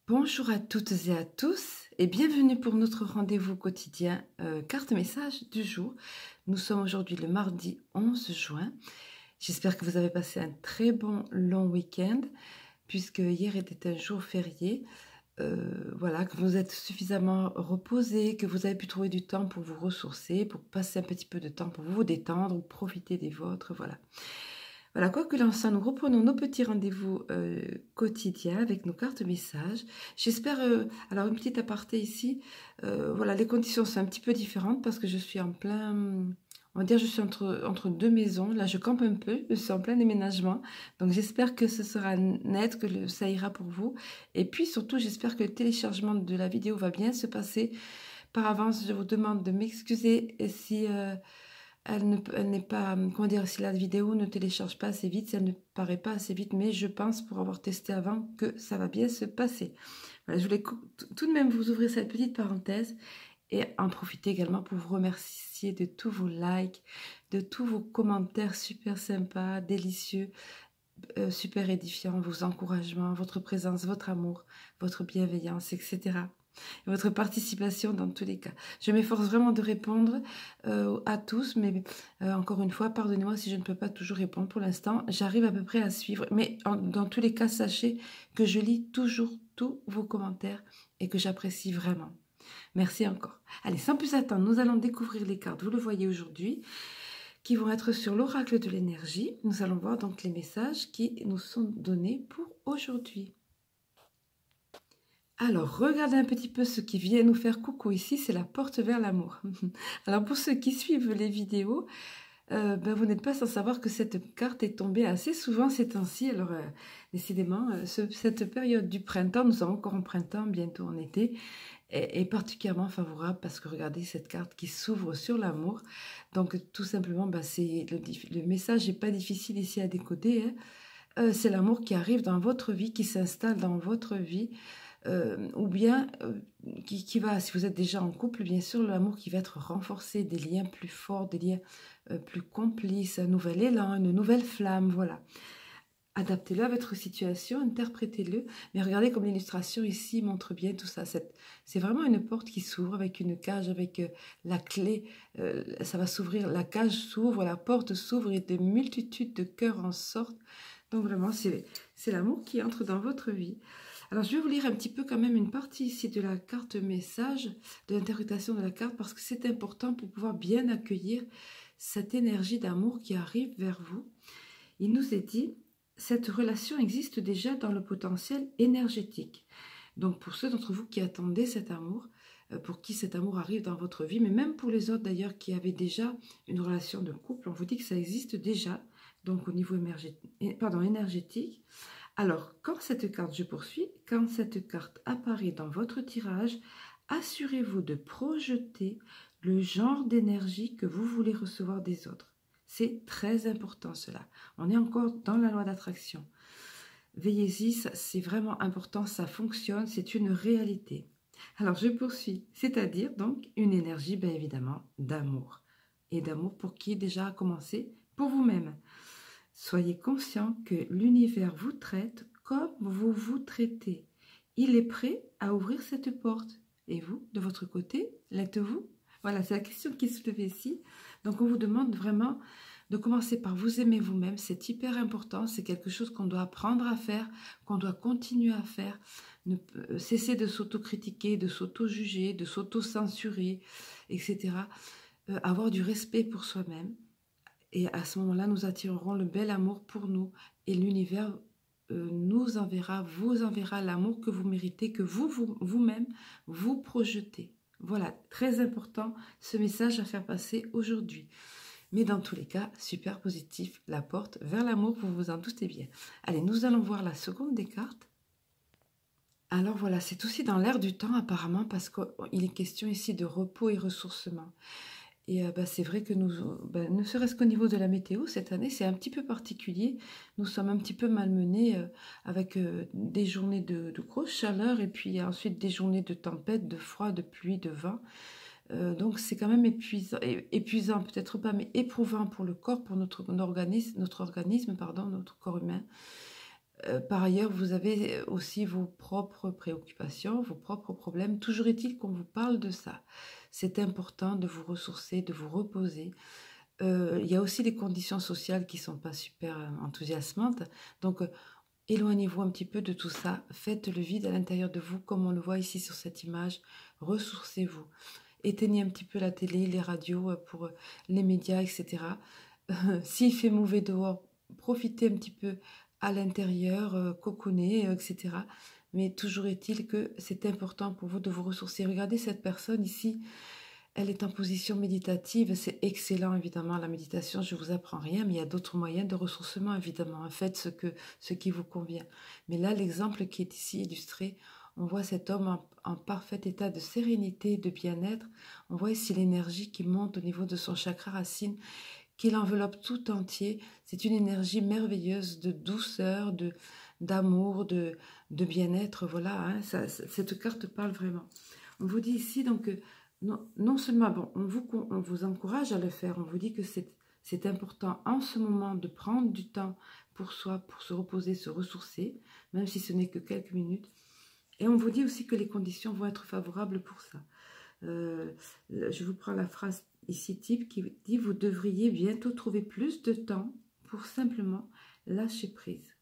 Bonjour à toutes et à tous et bienvenue pour notre rendez-vous quotidien carte message du jour. Nous sommes aujourd'hui le mardi 11 juin. J'espère que vous avez passé un très bon long week-end puisque hier était un jour férié. Voilà, que vous êtes suffisamment reposé, que vous avez pu trouver du temps pour vous ressourcer, pour passer un petit peu de temps pour vous détendre ou profiter des vôtres, voilà. Voilà, quoi que l'on soit, nous reprenons nos petits rendez-vous quotidiens avec nos cartes messages. J'espère, alors une petite aparté ici, voilà, les conditions sont un petit peu différentes parce que je suis en plein, on va dire, je suis entre deux maisons. Là, je campe un peu, je suis en plein déménagement. Donc, j'espère que ce sera net, que ça ira pour vous. Et puis, surtout, j'espère que le téléchargement de la vidéo va bien se passer. Par avance, je vous demande de m'excuser si... elle n'est pas, comment dire, si la vidéo ne télécharge pas assez vite, si elle ne paraît pas assez vite, mais je pense, pour avoir testé avant, que ça va bien se passer. Voilà, je voulais tout de même vous ouvrir cette petite parenthèse et en profiter également pour vous remercier de tous vos likes, de tous vos commentaires super sympas, délicieux, super édifiants, vos encouragements, votre présence, votre amour, votre bienveillance, etc. Et votre participation dans tous les cas. Je m'efforce vraiment de répondre à tous, mais encore une fois, pardonnez-moi si je ne peux pas toujours répondre pour l'instant. J'arrive à peu près à suivre, mais dans tous les cas, sachez que je lis toujours tous vos commentaires et que j'apprécie vraiment. Merci encore. Allez, sans plus attendre, nous allons découvrir les cartes, vous le voyez aujourd'hui, qui vont être sur l'oracle de l'énergie. Nous allons voir donc les messages qui nous sont donnés pour aujourd'hui. Alors, regardez un petit peu ce qui vient nous faire coucou ici, c'est la porte vers l'amour. Alors, pour ceux qui suivent les vidéos, vous n'êtes pas sans savoir que cette carte est tombée assez souvent ces temps-ci. Alors, décidément, cette période du printemps, nous sommes encore en printemps, bientôt en été, est particulièrement favorable parce que regardez cette carte qui s'ouvre sur l'amour. Donc, tout simplement, le message n'est pas difficile ici à décoder. Hein. C'est l'amour qui arrive dans votre vie, qui s'installe dans votre vie. Ou bien qui va, si vous êtes déjà en couple, bien sûr, l'amour qui va être renforcé, des liens plus forts, des liens plus complices, un nouvel élan, une nouvelle flamme, voilà. Adaptez-le à votre situation, interprétez-le, mais regardez comme l'illustration ici montre bien tout ça. C'est vraiment une porte qui s'ouvre avec une cage, avec la clé, ça va s'ouvrir, la cage s'ouvre, la porte s'ouvre et de multitudes de cœurs en sortent. Donc vraiment, c'est l'amour qui entre dans votre vie. Alors, je vais vous lire un petit peu quand même une partie ici de la carte message, de l'interprétation de la carte, parce que c'est important pour pouvoir bien accueillir cette énergie d'amour qui arrive vers vous. Il nous est dit, cette relation existe déjà dans le potentiel énergétique. Donc, pour ceux d'entre vous qui attendaient cet amour, pour qui cet amour arrive dans votre vie, mais même pour les autres d'ailleurs qui avaient déjà une relation de couple, on vous dit que ça existe déjà, donc au niveau énergétique. Alors, quand cette carte, je poursuis, quand cette carte apparaît dans votre tirage, assurez-vous de projeter le genre d'énergie que vous voulez recevoir des autres. C'est très important cela. On est encore dans la loi d'attraction. Veillez-y, c'est vraiment important, ça fonctionne, c'est une réalité. Alors, je poursuis, c'est-à-dire donc une énergie, bien évidemment, d'amour. Et d'amour pour qui déjà a commencé? Pour vous-même. Soyez conscient que l'univers vous traite comme vous vous traitez. Il est prêt à ouvrir cette porte. Et vous, de votre côté, l'êtes-vous? Voilà, c'est la question qui est soulevée ici. Donc, on vous demande vraiment de commencer par vous aimer vous-même. C'est hyper important. C'est quelque chose qu'on doit apprendre à faire, qu'on doit continuer à faire. Cesser de s'auto-critiquer, de s'auto-juger, de s'auto-censurer, etc. Avoir du respect pour soi-même. Et à ce moment-là, nous attirerons le bel amour pour nous. Et l'univers nous enverra, vous enverra l'amour que vous méritez, que vous-même, vous projetez. Voilà, très important ce message à faire passer aujourd'hui. Mais dans tous les cas, super positif, la porte vers l'amour, vous vous en doutez bien. Allez, nous allons voir la seconde des cartes. Alors voilà, c'est aussi dans l'air du temps apparemment parce qu'il est question ici de repos et ressourcement. Et c'est vrai que ne serait-ce qu'au niveau de la météo, cette année, c'est un petit peu particulier. Nous sommes un petit peu malmenés avec des journées de grosse chaleur et puis ensuite des journées de tempête, de froid, de pluie, de vent. Donc c'est quand même épuisant peut-être pas, mais éprouvant pour le corps, pour notre organisme, notre corps humain. Par ailleurs, vous avez aussi vos propres préoccupations, vos propres problèmes. Toujours est-il qu'on vous parle de ça. C'est important de vous ressourcer, de vous reposer. Il y a aussi des conditions sociales qui ne sont pas super enthousiasmantes. Donc, éloignez-vous un petit peu de tout ça. Faites le vide à l'intérieur de vous, comme on le voit ici sur cette image. Ressourcez-vous. Éteignez un petit peu la télé, les radios pour les médias, etc. S'il fait mauvais dehors, profitez un petit peu à l'intérieur, cocooner, etc. Mais toujours est-il que c'est important pour vous de vous ressourcer. Regardez cette personne ici, elle est en position méditative. C'est excellent, évidemment, la méditation. Je ne vous apprends rien, mais il y a d'autres moyens de ressourcement, évidemment. Faites ce qui vous convient. Mais là, l'exemple qui est ici illustré, on voit cet homme en parfait état de sérénité, de bien-être. On voit ici l'énergie qui monte au niveau de son chakra racine, qui l'enveloppe tout entier. C'est une énergie merveilleuse de douceur, d'amour, de bien-être. Voilà, hein, cette carte parle vraiment. On vous dit ici donc non seulement bon, on vous encourage à le faire, on vous dit que c'est important en ce moment de prendre du temps pour soi, pour se reposer, se ressourcer, même si ce n'est que quelques minutes. Et on vous dit aussi que les conditions vont être favorables pour ça. Je vous prends la phrase ici type qui dit: vous devriez bientôt trouver plus de temps pour simplement lâcher prise.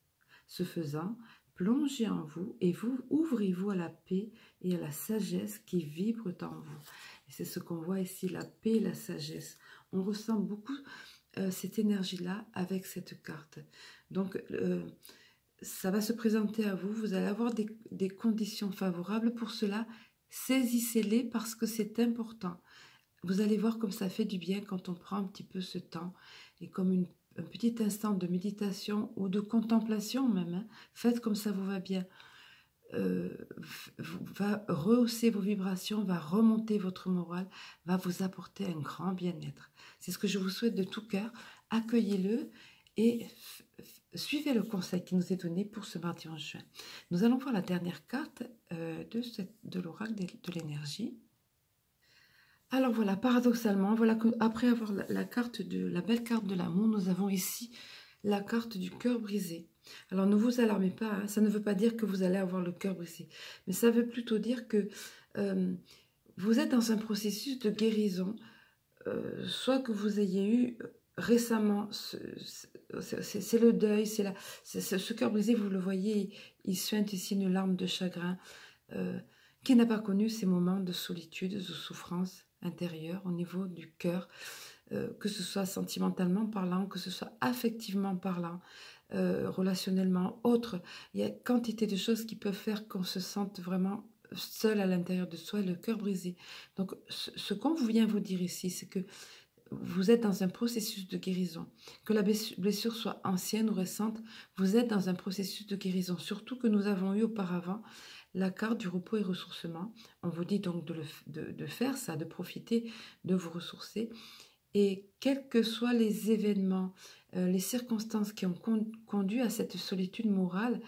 Ce faisant, plongez en vous et vous ouvrez-vous à la paix et à la sagesse qui vibrent en vous. Et c'est ce qu'on voit ici, la paix et la sagesse. On ressent beaucoup cette énergie-là avec cette carte. Donc, ça va se présenter à vous. Vous allez avoir des conditions favorables pour cela. Saisissez-les parce que c'est important. Vous allez voir comme ça fait du bien quand on prend un petit peu ce temps et comme un petit instant de méditation ou de contemplation même. Hein. Faites comme ça vous va bien. Va rehausser vos vibrations, va remonter votre morale, va vous apporter un grand bien-être. C'est ce que je vous souhaite de tout cœur. Accueillez-le et suivez le conseil qui nous est donné pour ce mardi 11 juin. Nous allons voir la dernière carte de l'oracle de l'énergie. Alors voilà, paradoxalement, voilà qu'après avoir la belle carte de l'amour, nous avons ici la carte du cœur brisé. Alors ne vous alarmez pas, hein, ça ne veut pas dire que vous allez avoir le cœur brisé, mais ça veut plutôt dire que vous êtes dans un processus de guérison, soit que vous ayez eu récemment, c'est le deuil, ce cœur brisé, vous le voyez, il suinte ici une larme de chagrin. Qui n'a pas connu ces moments de solitude, de souffrance intérieure au niveau du cœur, que ce soit sentimentalement parlant, que ce soit affectivement parlant, relationnellement, autre. Il y a quantité de choses qui peuvent faire qu'on se sente vraiment seul à l'intérieur de soi, le cœur brisé. Donc, ce qu'on vient vous dire ici, c'est que vous êtes dans un processus de guérison. Que la blessure soit ancienne ou récente, vous êtes dans un processus de guérison. Surtout que nous avons eu auparavant la carte du repos et ressourcement. On vous dit donc de faire ça, de profiter, de vous ressourcer. Et quels que soient les événements, les circonstances qui ont conduit à cette solitude morale,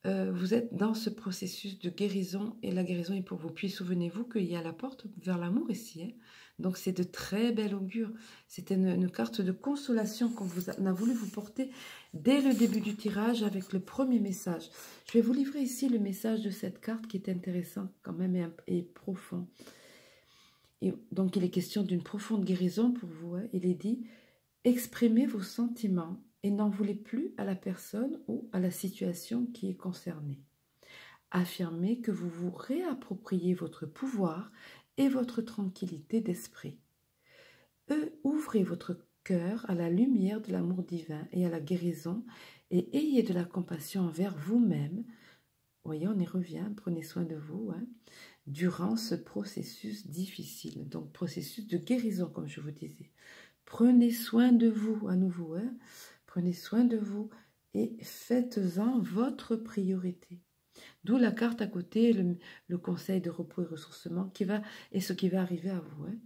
vous êtes dans ce processus de guérison et la guérison est pour vous. Puis souvenez-vous qu'il y a la porte vers l'amour ici. Hein. Donc c'est de très bel augure. C'était une carte de consolation qu'on a voulu vous porter dès le début du tirage avec le premier message. Je vais vous livrer ici le message de cette carte qui est intéressant quand même et profond. Et donc il est question d'une profonde guérison pour vous. Hein. Il est dit: exprimez vos sentiments et n'en voulez plus à la personne ou à la situation qui est concernée. Affirmez que vous vous réappropriez votre pouvoir et votre tranquillité d'esprit. Ouvrez votre cœur à la lumière de l'amour divin et à la guérison et ayez de la compassion envers vous-même. Voyez, on y revient, prenez soin de vous, hein, durant ce processus difficile, donc processus de guérison comme je vous disais. Prenez soin de vous à nouveau, hein. Prenez soin de vous et faites-en votre priorité. D'où la carte à côté, le conseil de repos et ressourcement et ce qui va arriver à vous. Hein.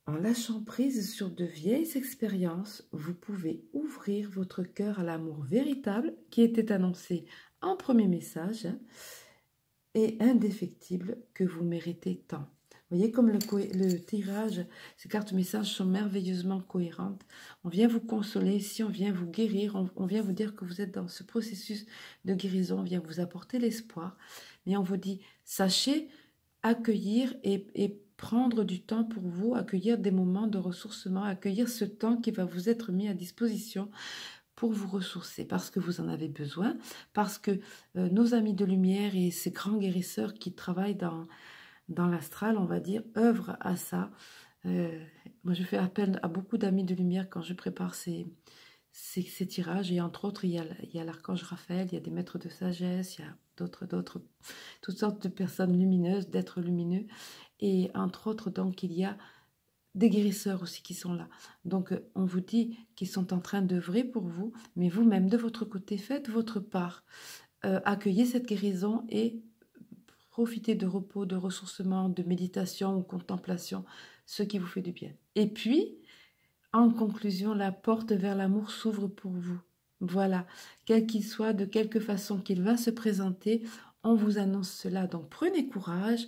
En lâchant prise sur de vieilles expériences, vous pouvez ouvrir votre cœur à l'amour véritable qui était annoncé en premier message, hein, et indéfectible que vous méritez tant. Vous Vous voyez comme le tirage, ces cartes messages sont merveilleusement cohérentes. On vient vous consoler ici, on vient vous guérir, on vient vous dire que vous êtes dans ce processus de guérison, on vient vous apporter l'espoir. Mais on vous dit, sachez accueillir et prendre du temps pour vous, accueillir des moments de ressourcement, accueillir ce temps qui va vous être mis à disposition pour vous ressourcer, parce que vous en avez besoin, parce que nos amis de lumière et ces grands guérisseurs qui travaillent dans l'astral, on va dire, œuvrent à ça. Moi, je fais appel à beaucoup d'amis de lumière quand je prépare ces tirages, et entre autres, il y a l'archange Raphaël, il y a des maîtres de sagesse, il y a toutes sortes de personnes lumineuses, d'êtres lumineux, et entre autres, donc, il y a des guérisseurs aussi qui sont là. Donc, on vous dit qu'ils sont en train d'œuvrer pour vous, mais vous-même, de votre côté, faites votre part. Accueillez cette guérison et profitez de repos, de ressourcement, de méditation ou contemplation, ce qui vous fait du bien. Et puis, en conclusion, la porte vers l'amour s'ouvre pour vous. Voilà, quel qu'il soit, de quelque façon qu'il va se présenter, on vous annonce cela. Donc, prenez courage.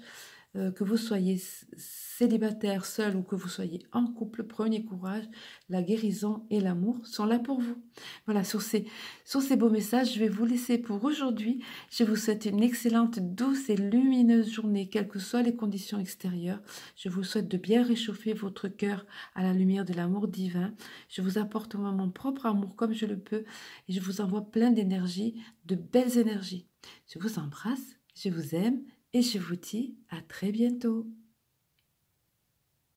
Que vous soyez célibataire, seul ou que vous soyez en couple, prenez courage, la guérison et l'amour sont là pour vous. Voilà, sur ces beaux messages, je vais vous laisser pour aujourd'hui. Je vous souhaite une excellente, douce et lumineuse journée, quelles que soient les conditions extérieures. Je vous souhaite de bien réchauffer votre cœur à la lumière de l'amour divin. Je vous apporte mon propre amour comme je le peux et je vous envoie plein d'énergie, de belles énergies. Je vous embrasse, je vous aime. Et je vous dis à très bientôt.